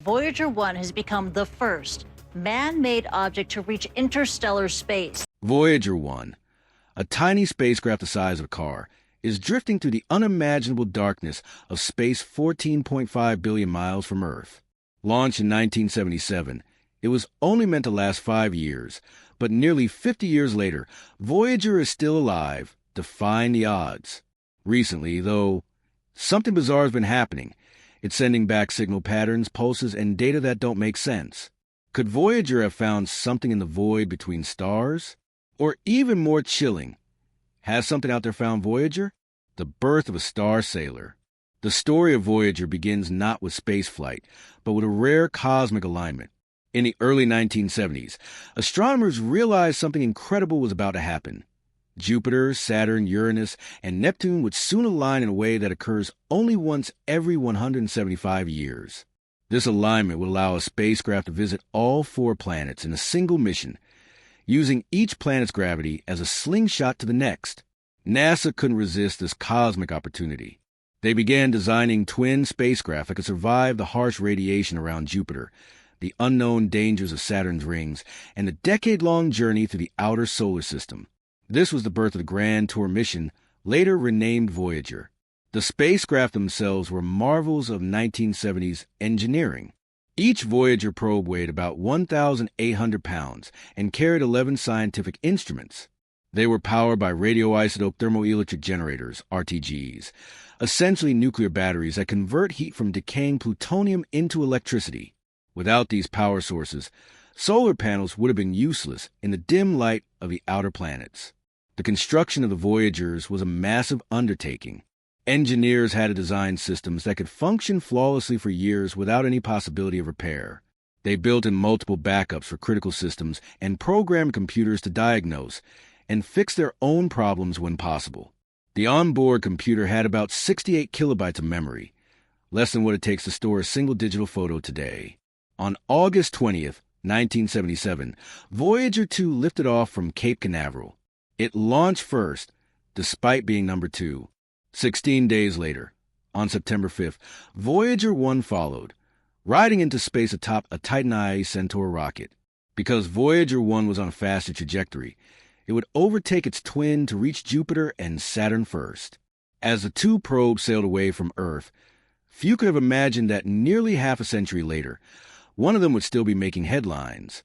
Voyager 1 has become the first man-made object to reach interstellar space. Voyager 1, a tiny spacecraft the size of a car, is drifting through the unimaginable darkness of space 14.5 billion miles from Earth. Launched in 1977, it was only meant to last 5 years, but nearly 50 years later, Voyager is still alive, defying the odds. Recently, though, something bizarre has been happening. It's sending back signal patterns, pulses, and data that don't make sense. Could Voyager have found something in the void between stars? Or even more chilling, has something out there found Voyager? The birth of a star sailor. The story of Voyager begins not with spaceflight, but with a rare cosmic alignment. In the early 1970s, astronomers realized something incredible was about to happen. Jupiter, Saturn, Uranus, and Neptune would soon align in a way that occurs only once every 175 years. This alignment would allow a spacecraft to visit all 4 planets in a single mission, using each planet's gravity as a slingshot to the next. NASA couldn't resist this cosmic opportunity. They began designing twin spacecraft that could survive the harsh radiation around Jupiter, the unknown dangers of Saturn's rings, and the decade-long journey through the outer solar system. This was the birth of the Grand Tour mission, later renamed Voyager. The spacecraft themselves were marvels of 1970s engineering. Each Voyager probe weighed about 1,800 pounds and carried 11 scientific instruments. They were powered by radioisotope thermoelectric generators, RTGs, essentially nuclear batteries that convert heat from decaying plutonium into electricity. Without these power sources, solar panels would have been useless in the dim light of the outer planets. The construction of the Voyagers was a massive undertaking. Engineers had to design systems that could function flawlessly for years without any possibility of repair. They built in multiple backups for critical systems and programmed computers to diagnose and fix their own problems when possible. The onboard computer had about 68 kilobytes of memory, less than what it takes to store a single digital photo today. On August 20th, 1977, Voyager 2 lifted off from Cape Canaveral. It launched first, despite being number 2. 16 days later, on September 5th, Voyager 1 followed, riding into space atop a Titan I Centaur rocket. Because Voyager 1 was on a faster trajectory, it would overtake its twin to reach Jupiter and Saturn first. As the 2 probes sailed away from Earth, few could have imagined that nearly half a century later, one of them would still be making headlines.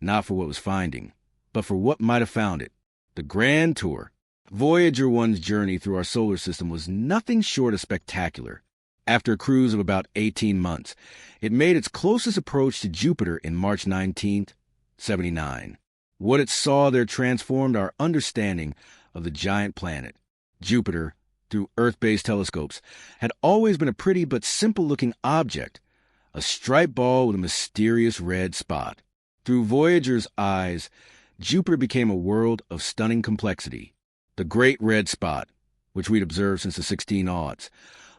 Not for what was finding, but for what might have found it. The Grand Tour. Voyager 1's journey through our solar system was nothing short of spectacular. After a cruise of about 18 months, it made its closest approach to Jupiter in March 19th, 79. What it saw there transformed our understanding of the giant planet. Jupiter, through Earth-based telescopes, had always been a pretty but simple-looking object, a striped ball with a mysterious red spot. Through Voyager's eyes, Jupiter became a world of stunning complexity. The Great Red Spot, which we'd observed since the 1600s,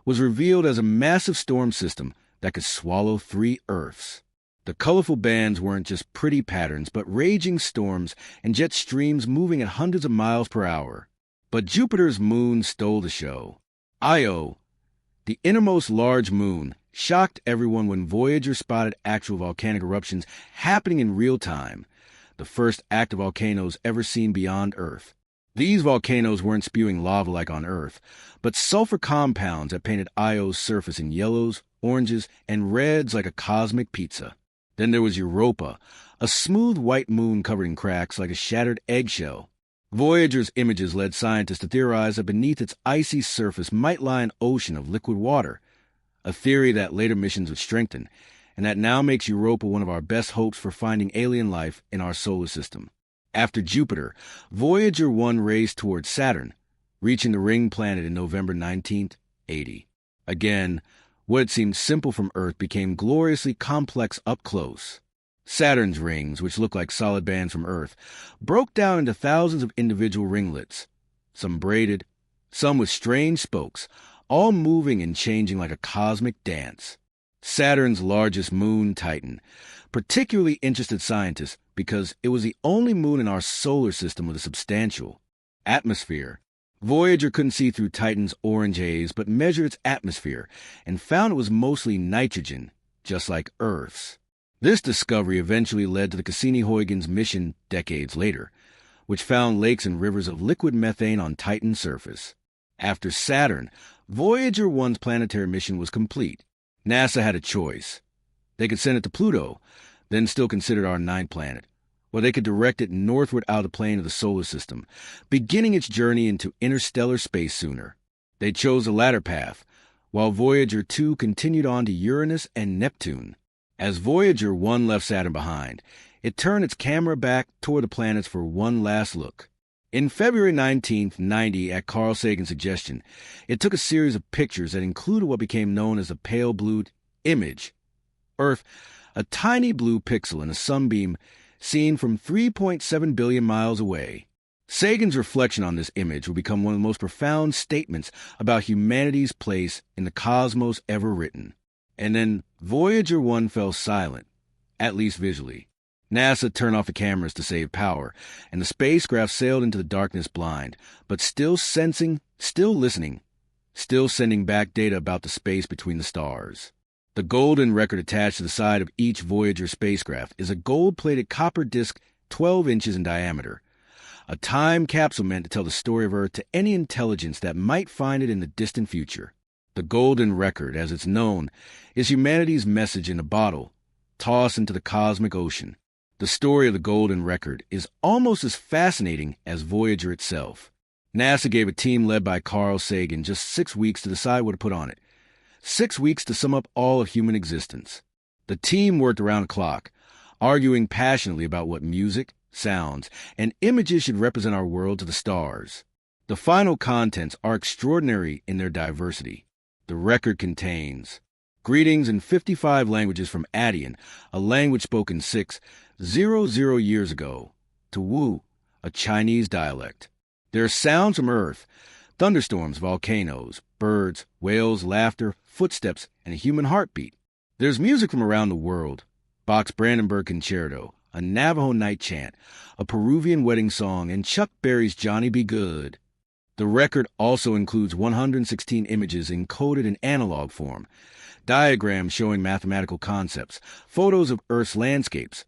was revealed as a massive storm system that could swallow 3 Earths. The colorful bands weren't just pretty patterns, but raging storms and jet streams moving at hundreds of miles per hour. But Jupiter's moon stole the show. Io, the innermost large moon, shocked everyone when Voyager spotted actual volcanic eruptions happening in real time, the first active volcanoes ever seen beyond Earth. These volcanoes weren't spewing lava like on Earth, but sulfur compounds that painted Io's surface in yellows, oranges, and reds like a cosmic pizza. Then there was Europa, a smooth white moon covered in cracks like a shattered eggshell. Voyager's images led scientists to theorize that beneath its icy surface might lie an ocean of liquid water, a theory that later missions would strengthen, and that now makes Europa one of our best hopes for finding alien life in our solar system. After Jupiter, Voyager 1 raced towards Saturn, reaching the ring planet in November 1980. Again, what had seemed simple from Earth became gloriously complex up close. Saturn's rings, which looked like solid bands from Earth, broke down into thousands of individual ringlets, some braided, some with strange spokes, all moving and changing like a cosmic dance. Saturn's largest moon, Titan, particularly interested scientists because it was the only moon in our solar system with a substantial atmosphere. Voyager couldn't see through Titan's orange haze, but measured its atmosphere and found it was mostly nitrogen, just like Earth's. This discovery eventually led to the Cassini-Huygens mission decades later, which found lakes and rivers of liquid methane on Titan's surface. After Saturn, Voyager 1's planetary mission was complete. NASA had a choice. They could send it to Pluto, then still considered our ninth planet, or they could direct it northward out of the plane of the solar system, beginning its journey into interstellar space sooner. They chose the latter path, while Voyager 2 continued on to Uranus and Neptune. As Voyager 1 left Saturn behind, it turned its camera back toward the planets for one last look. In February 19, 1990, at Carl Sagan's suggestion, it took a series of pictures that included what became known as the pale blue image. Earth, a tiny blue pixel in a sunbeam seen from 3.7 billion miles away. Sagan's reflection on this image would become one of the most profound statements about humanity's place in the cosmos ever written. And then Voyager 1 fell silent, at least visually. NASA turned off the cameras to save power, and the spacecraft sailed into the darkness blind, but still sensing, still listening, still sending back data about the space between the stars. The golden record attached to the side of each Voyager spacecraft is a gold-plated copper disc 12 inches in diameter, a time capsule meant to tell the story of Earth to any intelligence that might find it in the distant future. The golden record, as it's known, is humanity's message in a bottle, tossed into the cosmic ocean. The story of the golden record is almost as fascinating as Voyager itself. NASA gave a team led by Carl Sagan just 6 weeks to decide what to put on it. 6 weeks to sum up all of human existence. The team worked around the clock, arguing passionately about what music, sounds, and images should represent our world to the stars. The final contents are extraordinary in their diversity. The record contains greetings in 55 languages from Adian, a language spoken 600 years ago, to Wu, a Chinese dialect. There are sounds from Earth, thunderstorms, volcanoes, birds, whales, laughter, footsteps, and a human heartbeat. There's music from around the world, Bach's Brandenburg Concerto, a Navajo night chant, a Peruvian wedding song, and Chuck Berry's Johnny Be Good. The record also includes 116 images encoded in analog form, diagrams showing mathematical concepts, photos of Earth's landscapes,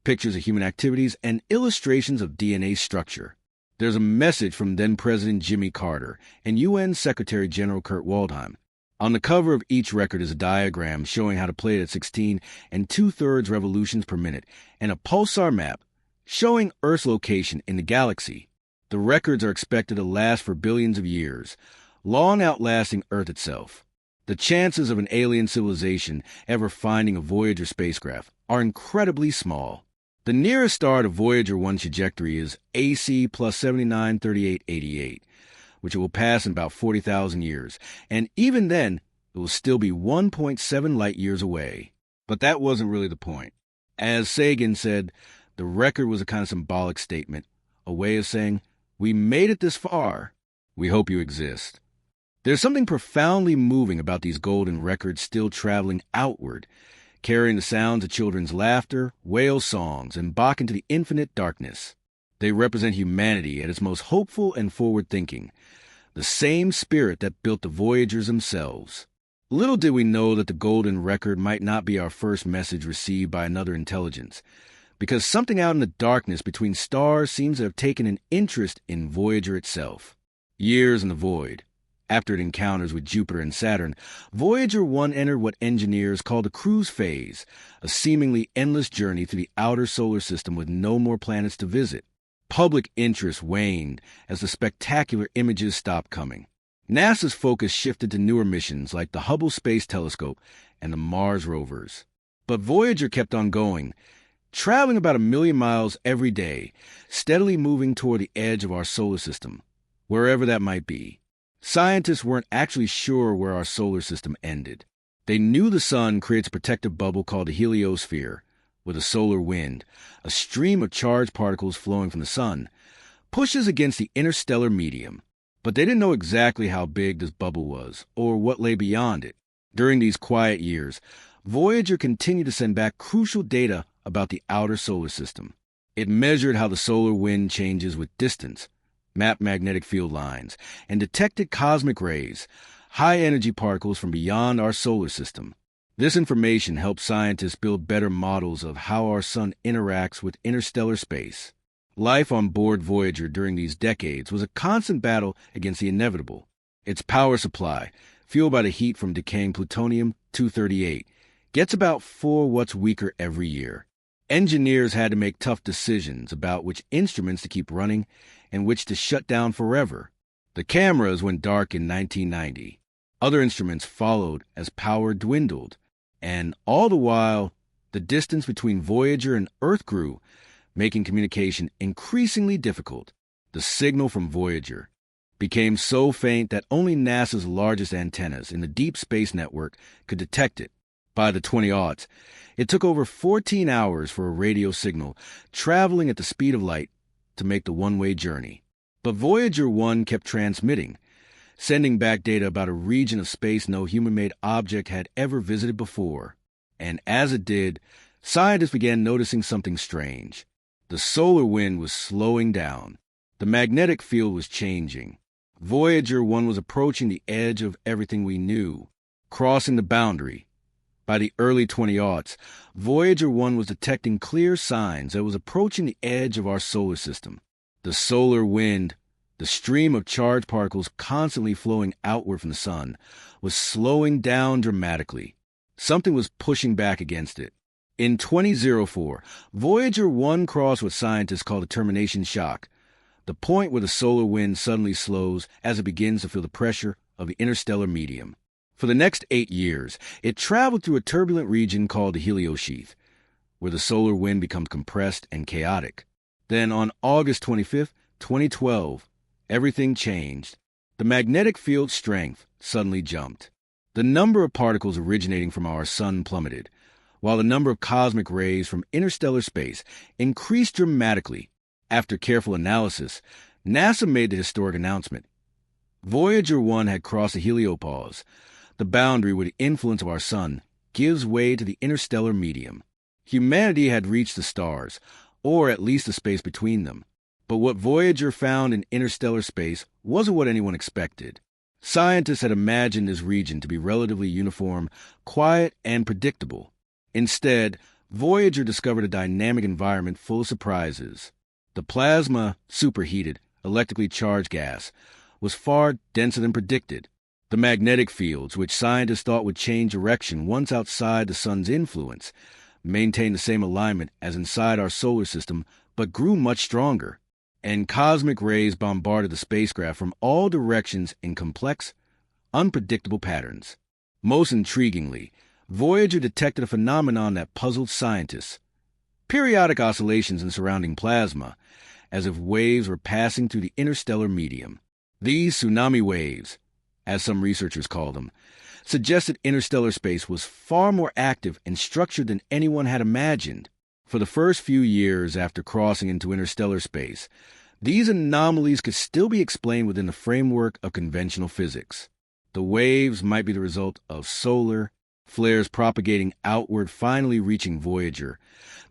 pictures of human activities, and illustrations of DNA structure. There's a message from then-President Jimmy Carter and UN Secretary General Kurt Waldheim. On the cover of each record is a diagram showing how to play it at 16 and 2/3 revolutions per minute, and a pulsar map showing Earth's location in the galaxy. The records are expected to last for billions of years, long outlasting Earth itself. The chances of an alien civilization ever finding a Voyager spacecraft are incredibly small. The nearest star to Voyager 1's trajectory is AC plus 793888, which it will pass in about 40,000 years, and even then, it will still be 1.7 light years away. But that wasn't really the point. As Sagan said, the record was a kind of symbolic statement, a way of saying, we made it this far. We hope you exist. There's something profoundly moving about these golden records still traveling outward, carrying the sounds of children's laughter, whale songs, and Bach into the infinite darkness. They represent humanity at its most hopeful and forward-thinking, the same spirit that built the Voyagers themselves. Little did we know that the golden record might not be our first message received by another intelligence, because something out in the darkness between stars seems to have taken an interest in Voyager itself. Years in the void. After its encounters with Jupiter and Saturn, Voyager 1 entered what engineers call the cruise phase, a seemingly endless journey through the outer solar system with no more planets to visit. Public interest waned as the spectacular images stopped coming. NASA's focus shifted to newer missions like the Hubble Space Telescope and the Mars rovers. But Voyager kept on going, traveling about 1 million miles every day, steadily moving toward the edge of our solar system, wherever that might be. Scientists weren't actually sure where our solar system ended. They knew the sun creates a protective bubble called the heliosphere, with a solar wind, a stream of charged particles flowing from the sun, pushes against the interstellar medium. But they didn't know exactly how big this bubble was, or what lay beyond it. During these quiet years, Voyager continued to send back crucial data about the outer solar system. It measured how the solar wind changes with distance, mapped magnetic field lines, and detected cosmic rays, high-energy particles from beyond our solar system. This information helps scientists build better models of how our sun interacts with interstellar space. Life on board Voyager during these decades was a constant battle against the inevitable. Its power supply, fueled by the heat from decaying plutonium-238, gets about 4 watts weaker every year. Engineers had to make tough decisions about which instruments to keep running and which to shut down forever. The cameras went dark in 1990. Other instruments followed as power dwindled, and all the while, the distance between Voyager and Earth grew, making communication increasingly difficult. The signal from Voyager became so faint that only NASA's largest antennas in the Deep Space Network could detect it. By the 20-aughts, it took over 14 hours for a radio signal traveling at the speed of light to make the one-way journey. But Voyager 1 kept transmitting, sending back data about a region of space no human-made object had ever visited before. And as it did, scientists began noticing something strange. The solar wind was slowing down. The magnetic field was changing. Voyager 1 was approaching the edge of everything we knew, crossing the boundary. By the early 20-aughts, Voyager 1 was detecting clear signs that it was approaching the edge of our solar system. The solar wind, the stream of charged particles constantly flowing outward from the sun, was slowing down dramatically. Something was pushing back against it. In 2004, Voyager 1 crossed what scientists call the termination shock, the point where the solar wind suddenly slows as it begins to feel the pressure of the interstellar medium. For the next 8 years, it traveled through a turbulent region called the heliosheath, where the solar wind becomes compressed and chaotic. Then on August 25, 2012, everything changed. The magnetic field strength suddenly jumped. The number of particles originating from our sun plummeted, while the number of cosmic rays from interstellar space increased dramatically. After careful analysis, NASA made the historic announcement. Voyager 1 had crossed the heliopause, the boundary where the influence of our sun gives way to the interstellar medium. Humanity had reached the stars, or at least the space between them. But what Voyager found in interstellar space wasn't what anyone expected. Scientists had imagined this region to be relatively uniform, quiet, and predictable. Instead, Voyager discovered a dynamic environment full of surprises. The plasma, superheated, electrically charged gas, was far denser than predicted. The magnetic fields, which scientists thought would change direction once outside the sun's influence, maintained the same alignment as inside our solar system, but grew much stronger. And cosmic rays bombarded the spacecraft from all directions in complex, unpredictable patterns. Most intriguingly, Voyager detected a phenomenon that puzzled scientists: periodic oscillations in surrounding plasma, as if waves were passing through the interstellar medium. These tsunami waves, as some researchers call them, suggested interstellar space was far more active and structured than anyone had imagined. For the first few years after crossing into interstellar space, these anomalies could still be explained within the framework of conventional physics. The waves might be the result of solar flares propagating outward, finally reaching Voyager.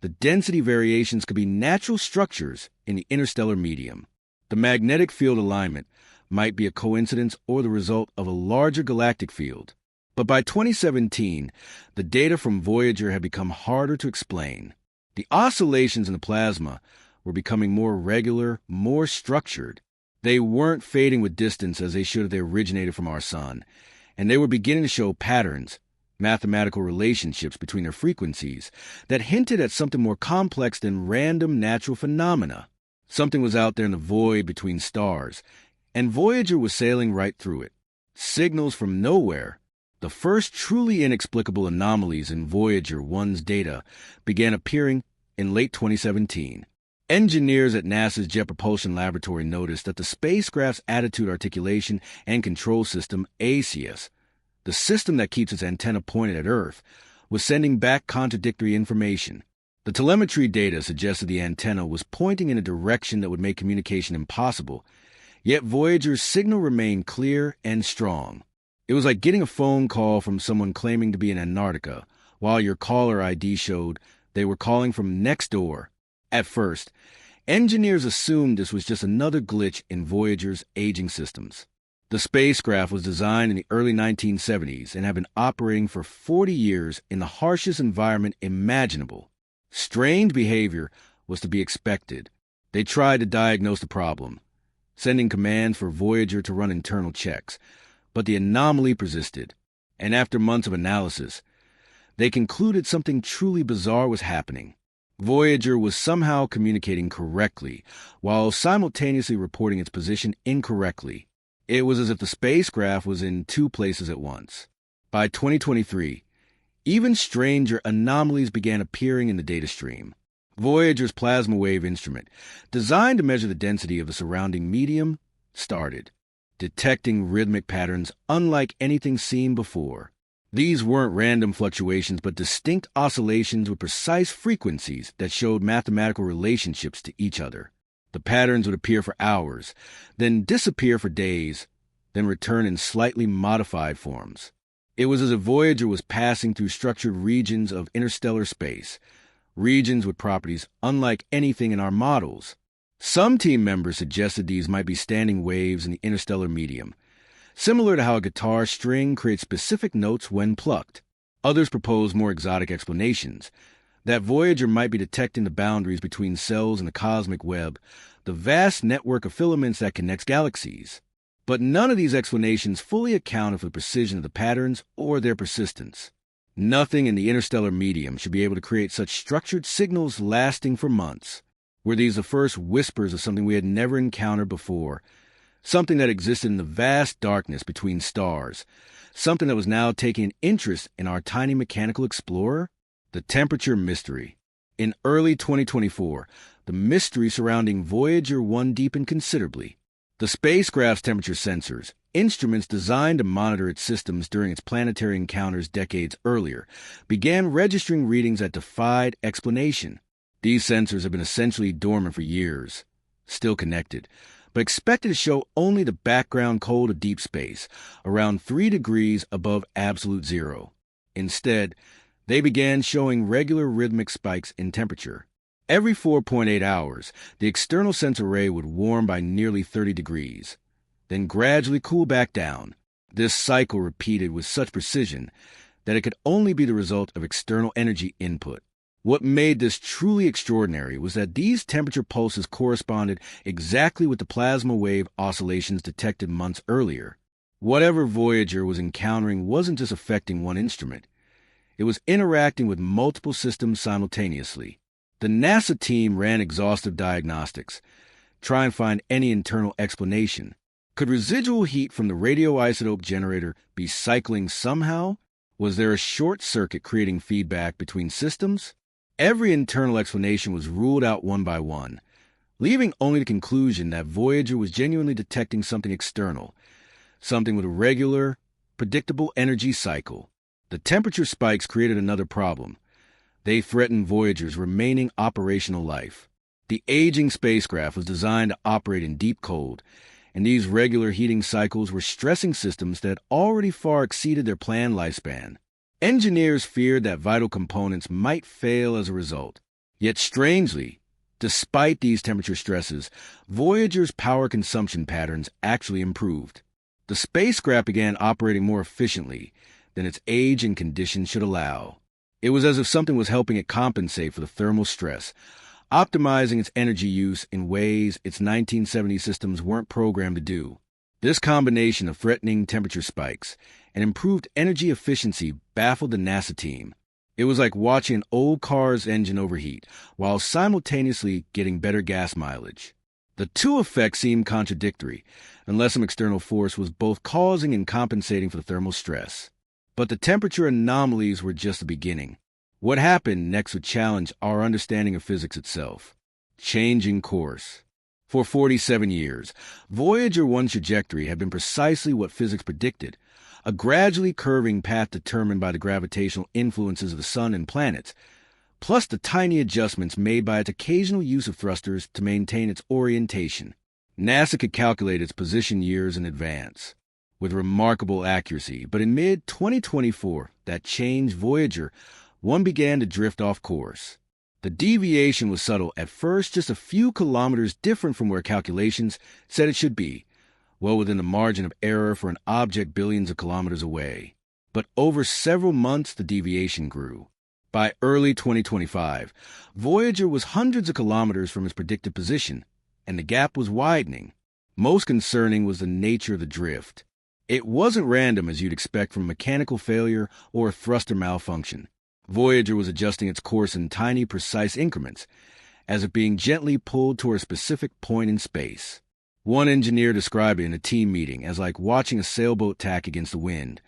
The density variations could be natural structures in the interstellar medium. The magnetic field alignment might be a coincidence or the result of a larger galactic field. But by 2017, the data from Voyager had become harder to explain. The oscillations in the plasma were becoming more regular, more structured. They weren't fading with distance as they should if they originated from our sun, and they were beginning to show patterns, mathematical relationships between their frequencies that hinted at something more complex than random natural phenomena. Something was out there in the void between stars, and Voyager was sailing right through it. Signals from nowhere. The first truly inexplicable anomalies in Voyager 1's data began appearing in late 2017. Engineers at NASA's Jet Propulsion Laboratory noticed that the spacecraft's attitude articulation and control system, ACES, the system that keeps its antenna pointed at Earth, was sending back contradictory information. The telemetry data suggested the antenna was pointing in a direction that would make communication impossible, yet Voyager's signal remained clear and strong. It was like getting a phone call from someone claiming to be in Antarctica, while your caller ID showed they were calling from next door. At first, engineers assumed this was just another glitch in Voyager's aging systems. The spacecraft was designed in the early 1970s and had been operating for 40 years in the harshest environment imaginable. Strange behavior was to be expected. They tried to diagnose the problem, sending commands for Voyager to run internal checks, but the anomaly persisted, and after months of analysis, they concluded something truly bizarre was happening. Voyager was somehow communicating correctly, while simultaneously reporting its position incorrectly. It was as if the spacecraft was in two places at once. By 2023, even stranger anomalies began appearing in the data stream. Voyager's plasma wave instrument, designed to measure the density of the surrounding medium, started detecting rhythmic patterns unlike anything seen before. These weren't random fluctuations, but distinct oscillations with precise frequencies that showed mathematical relationships to each other. The patterns would appear for hours, then disappear for days, then return in slightly modified forms. It was as if Voyager was passing through structured regions of interstellar space, regions with properties unlike anything in our models. Some team members suggested these might be standing waves in the interstellar medium, similar to how a guitar string creates specific notes when plucked. Others proposed more exotic explanations, that Voyager might be detecting the boundaries between cells in the cosmic web, the vast network of filaments that connects galaxies. But none of these explanations fully accounted for the precision of the patterns or their persistence. Nothing in the interstellar medium should be able to create such structured signals lasting for months. Were these the first whispers of something we had never encountered before? Something that existed in the vast darkness between stars? Something that was now taking an interest in our tiny mechanical explorer? The temperature mystery. In early 2024, the mystery surrounding Voyager 1 deepened considerably. The spacecraft's temperature sensors, instruments designed to monitor its systems during its planetary encounters decades earlier, began registering readings that defied explanation. These sensors have been essentially dormant for years, still connected, but expected to show only the background cold of deep space, around 3 degrees above absolute zero. Instead, they began showing regular rhythmic spikes in temperature. Every 4.8 hours, the external sensor array would warm by nearly 30 degrees, then gradually cool back down. This cycle repeated with such precision that it could only be the result of external energy input. What made this truly extraordinary was that these temperature pulses corresponded exactly with the plasma wave oscillations detected months earlier. Whatever Voyager was encountering wasn't just affecting one instrument. It was interacting with multiple systems simultaneously. The NASA team ran exhaustive diagnostics, trying to find any internal explanation. Could residual heat from the radioisotope generator be cycling somehow? Was there a short circuit creating feedback between systems? Every internal explanation was ruled out one by one, leaving only the conclusion that Voyager was genuinely detecting something external, something with a regular, predictable energy cycle. The temperature spikes created another problem. They threatened Voyager's remaining operational life. The aging spacecraft was designed to operate in deep cold, and these regular heating cycles were stressing systems that already far exceeded their planned lifespan. Engineers feared that vital components might fail as a result. Yet strangely, despite these temperature stresses, Voyager's power consumption patterns actually improved. The spacecraft began operating more efficiently than its age and condition should allow. It was as if something was helping it compensate for the thermal stress, optimizing its energy use in ways its 1970 systems weren't programmed to do. This combination of threatening temperature spikes and improved energy efficiency baffled the NASA team. It was like watching an old car's engine overheat while simultaneously getting better gas mileage. The two effects seemed contradictory, unless some external force was both causing and compensating for the thermal stress. But the temperature anomalies were just the beginning. What happened next would challenge our understanding of physics itself. Changing course. For 47 years, Voyager 1's trajectory had been precisely what physics predicted, a gradually curving path determined by the gravitational influences of the sun and planets, plus the tiny adjustments made by its occasional use of thrusters to maintain its orientation. NASA could calculate its position years in advance, with remarkable accuracy, but in mid-2024, that changed. Voyager 1 began to drift off course. The deviation was subtle at first, just a few kilometers different from where calculations said it should be, well within the margin of error for an object billions of kilometers away. But over several months, the deviation grew. By early 2025, Voyager was hundreds of kilometers from its predicted position, and the gap was widening. Most concerning was the nature of the drift. It wasn't random as you'd expect from mechanical failure or a thruster malfunction. Voyager was adjusting its course in tiny, precise increments, as if being gently pulled toward a specific point in space. One engineer described it in a team meeting as like watching a sailboat tack against the wind,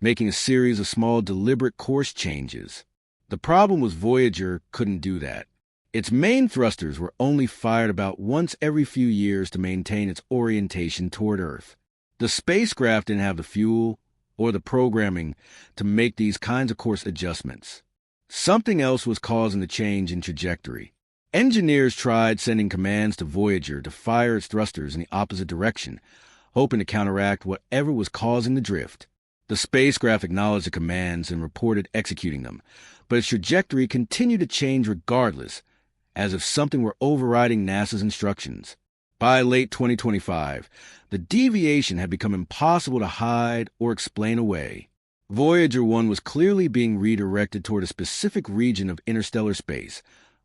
making a series of small, deliberate course changes. The problem was Voyager couldn't do that. Its main thrusters were only fired about once every few years to maintain its orientation toward Earth. The spacecraft didn't have the fuel or the programming to make these kinds of course adjustments. Something else was causing the change in trajectory. Engineers tried sending commands to Voyager to fire its thrusters in the opposite direction, hoping to counteract whatever was causing the drift. The spacecraft acknowledged the commands and reported executing them, but its trajectory continued to change regardless, as if something were overriding NASA's instructions. By late 2025, the deviation had become impossible to hide or explain away. Voyager 1 was clearly being redirected toward a specific region of interstellar space,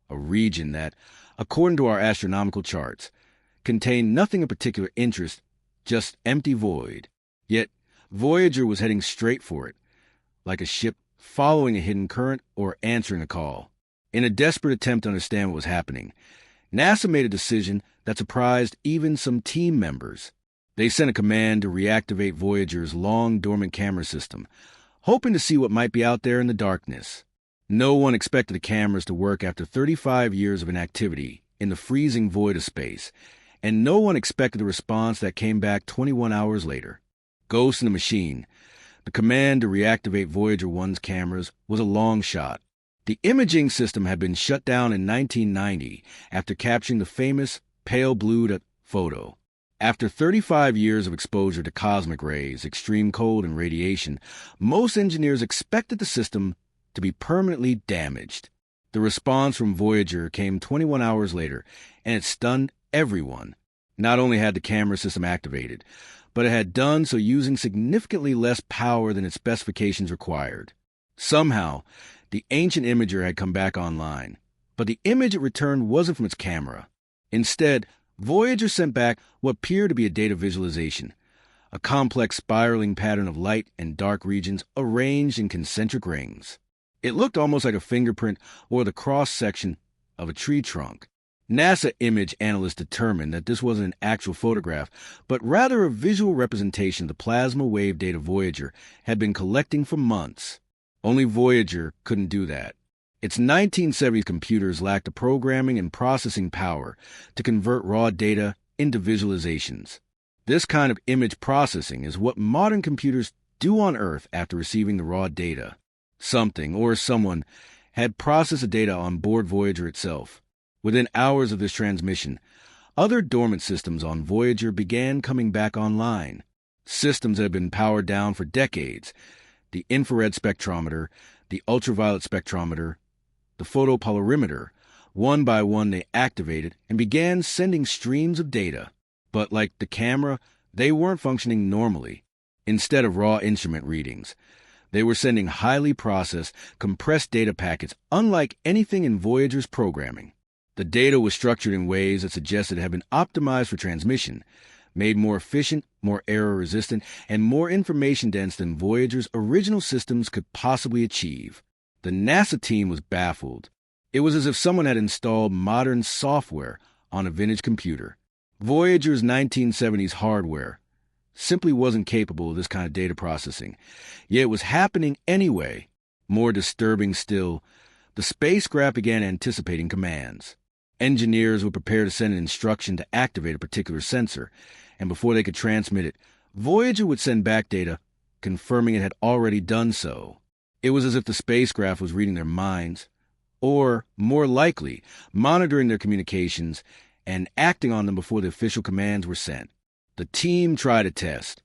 a region that, according to our astronomical charts, contained nothing of particular interest, just empty void. Yet, Voyager was heading straight for it, like a ship following a hidden current or answering a call. In a desperate attempt to understand what was happening, NASA made a decision that surprised even some team members. They sent a command to reactivate Voyager's long-dormant camera system, hoping to see what might be out there in the darkness. No one expected the cameras to work after 35 years of inactivity in the freezing void of space, and no one expected the response that came back 21 hours later. Ghost in the machine. The command to reactivate Voyager 1's cameras was a long shot. The imaging system had been shut down in 1990 after capturing the famous pale blue photo. After 35 years of exposure to cosmic rays, extreme cold, and radiation, most engineers expected the system to be permanently damaged. The response from Voyager came 21 hours later, and it stunned everyone. Not only had the camera system activated, but it had done so using significantly less power than its specifications required. Somehow, the ancient imager had come back online, but the image it returned wasn't from its camera. Instead, Voyager sent back what appeared to be a data visualization, a complex spiraling pattern of light and dark regions arranged in concentric rings. It looked almost like a fingerprint or the cross-section of a tree trunk. NASA image analysts determined that this wasn't an actual photograph, but rather a visual representation of the plasma wave data Voyager had been collecting for months. Only Voyager couldn't do that. Its 1970s computers lacked the programming and processing power to convert raw data into visualizations. This kind of image processing is what modern computers do on Earth after receiving the raw data. Something or someone had processed the data on board Voyager itself. Within hours of this transmission, other dormant systems on Voyager began coming back online. Systems that had been powered down for decades. The infrared spectrometer, the ultraviolet spectrometer, the photopolarimeter. One by one they activated and began sending streams of data. But like the camera, they weren't functioning normally. Instead of raw instrument readings, they were sending highly processed, compressed data packets unlike anything in Voyager's programming. The data was structured in ways that suggested it had been optimized for transmission, made more efficient, more error-resistant, and more information-dense than Voyager's original systems could possibly achieve. The NASA team was baffled. It was as if someone had installed modern software on a vintage computer. Voyager's 1970s hardware simply wasn't capable of this kind of data processing, yet it was happening anyway. More disturbing still, the spacecraft began anticipating commands. Engineers would prepare to send an instruction to activate a particular sensor, and before they could transmit it, Voyager would send back data confirming it had already done so. It was as if the spacecraft was reading their minds, or, more likely, monitoring their communications and acting on them before the official commands were sent. The team tried a test.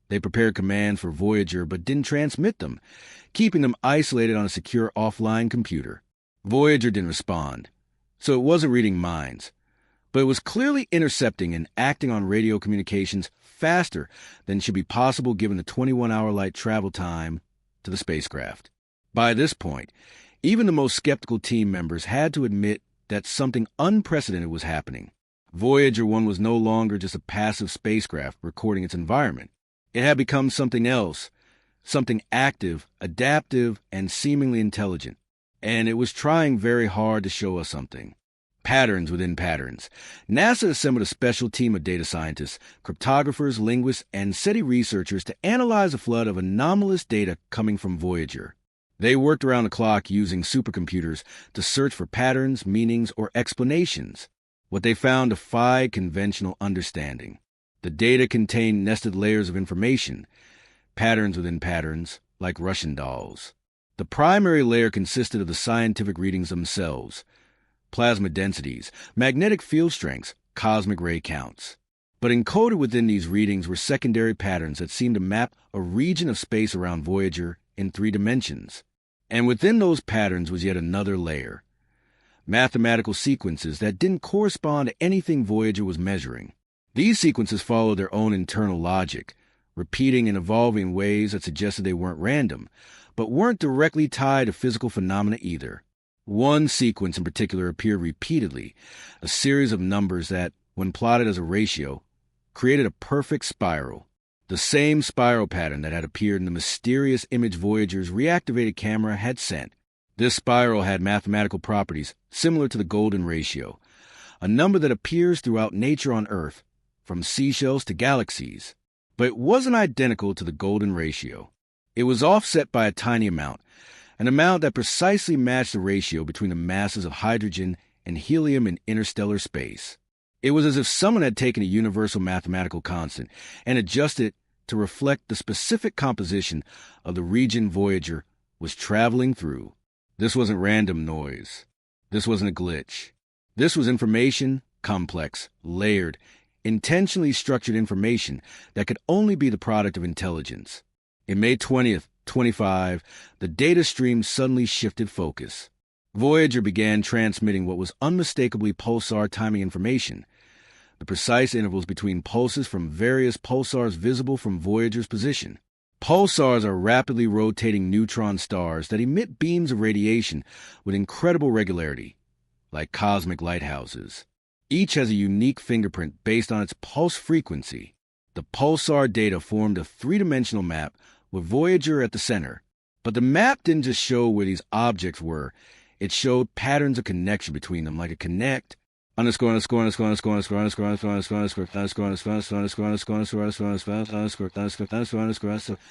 They prepared commands for Voyager but didn't transmit them, keeping them isolated on a secure offline computer. Voyager didn't respond, so it wasn't reading minds, but it was clearly intercepting and acting on radio communications faster than should be possible given the 21-hour light travel time to the spacecraft. By this point, even the most skeptical team members had to admit that something unprecedented was happening. Voyager 1 was no longer just a passive spacecraft recording its environment. It had become something else, something active, adaptive, and seemingly intelligent. And it was trying very hard to show us something. Patterns within patterns. NASA assembled a special team of data scientists, cryptographers, linguists, and SETI researchers to analyze a flood of anomalous data coming from Voyager. They worked around the clock using supercomputers to search for patterns, meanings, or explanations. What they found defied conventional understanding. The data contained nested layers of information, patterns within patterns, like Russian dolls. The primary layer consisted of the scientific readings themselves, plasma densities, magnetic field strengths, cosmic ray counts. But encoded within these readings were secondary patterns that seemed to map a region of space around Voyager in 3 dimensions. And within those patterns was yet another layer, mathematical sequences that didn't correspond to anything Voyager was measuring. These sequences followed their own internal logic, repeating and evolving in ways that suggested they weren't random, but weren't directly tied to physical phenomena either. One sequence in particular appeared repeatedly, a series of numbers that, when plotted as a ratio, created a perfect spiral. The same spiral pattern that had appeared in the mysterious image Voyager's reactivated camera had sent. This spiral had mathematical properties similar to the golden ratio, a number that appears throughout nature on Earth, from seashells to galaxies. But it wasn't identical to the golden ratio. It was offset by a tiny amount, an amount that precisely matched the ratio between the masses of hydrogen and helium in interstellar space. It was as if someone had taken a universal mathematical constant and adjusted it to reflect the specific composition of the region Voyager was traveling through. This wasn't random noise. This wasn't a glitch. This was information, complex, layered, intentionally structured information that could only be the product of intelligence. In May 20th, 25, the data stream suddenly shifted focus. Voyager began transmitting what was unmistakably pulsar timing information, the precise intervals between pulses from various pulsars visible from Voyager's position. Pulsars are rapidly rotating neutron stars that emit beams of radiation with incredible regularity, like cosmic lighthouses. Each has a unique fingerprint based on its pulse frequency. The pulsar data formed a 3-dimensional map with Voyager at the center. But the map didn't just show where these objects were. It showed patterns of connection between them, like a connect underscore underscore underscore underscore underscore underscore underscore underscore underscore underscore underscore underscore underscore underscore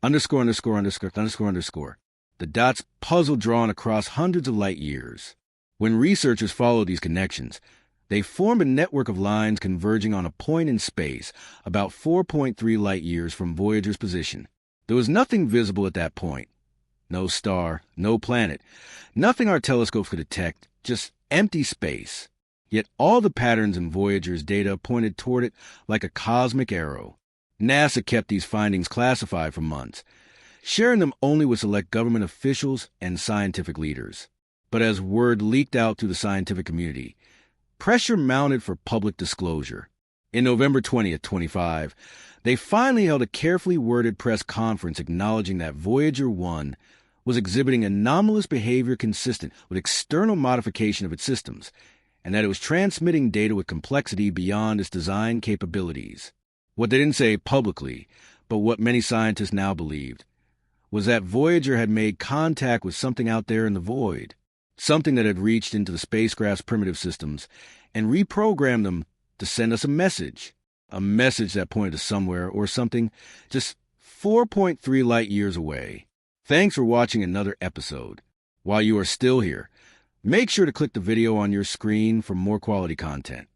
underscore underscore underscore underscore underscore. The dots puzzle drawn across hundreds of light years. When researchers followed these connections, they formed a network of lines converging on a point in space about 4.3 light years from Voyager's position. There was nothing visible at that point. No star, no planet, nothing our telescopes could detect, just empty space. Yet all the patterns in Voyager's data pointed toward it like a cosmic arrow. NASA kept these findings classified for months, sharing them only with select government officials and scientific leaders. But as word leaked out through the scientific community, pressure mounted for public disclosure. In November 20th, 25, they finally held a carefully worded press conference acknowledging that Voyager 1 was exhibiting anomalous behavior consistent with external modification of its systems, and that it was transmitting data with complexity beyond its design capabilities. What they didn't say publicly, but what many scientists now believed, was that Voyager had made contact with something out there in the void, something that had reached into the spacecraft's primitive systems and reprogrammed them to send us a message that pointed to somewhere or something just 4.3 light years away. Thanks for watching another episode. While you are still here, make sure to click the video on your screen for more quality content.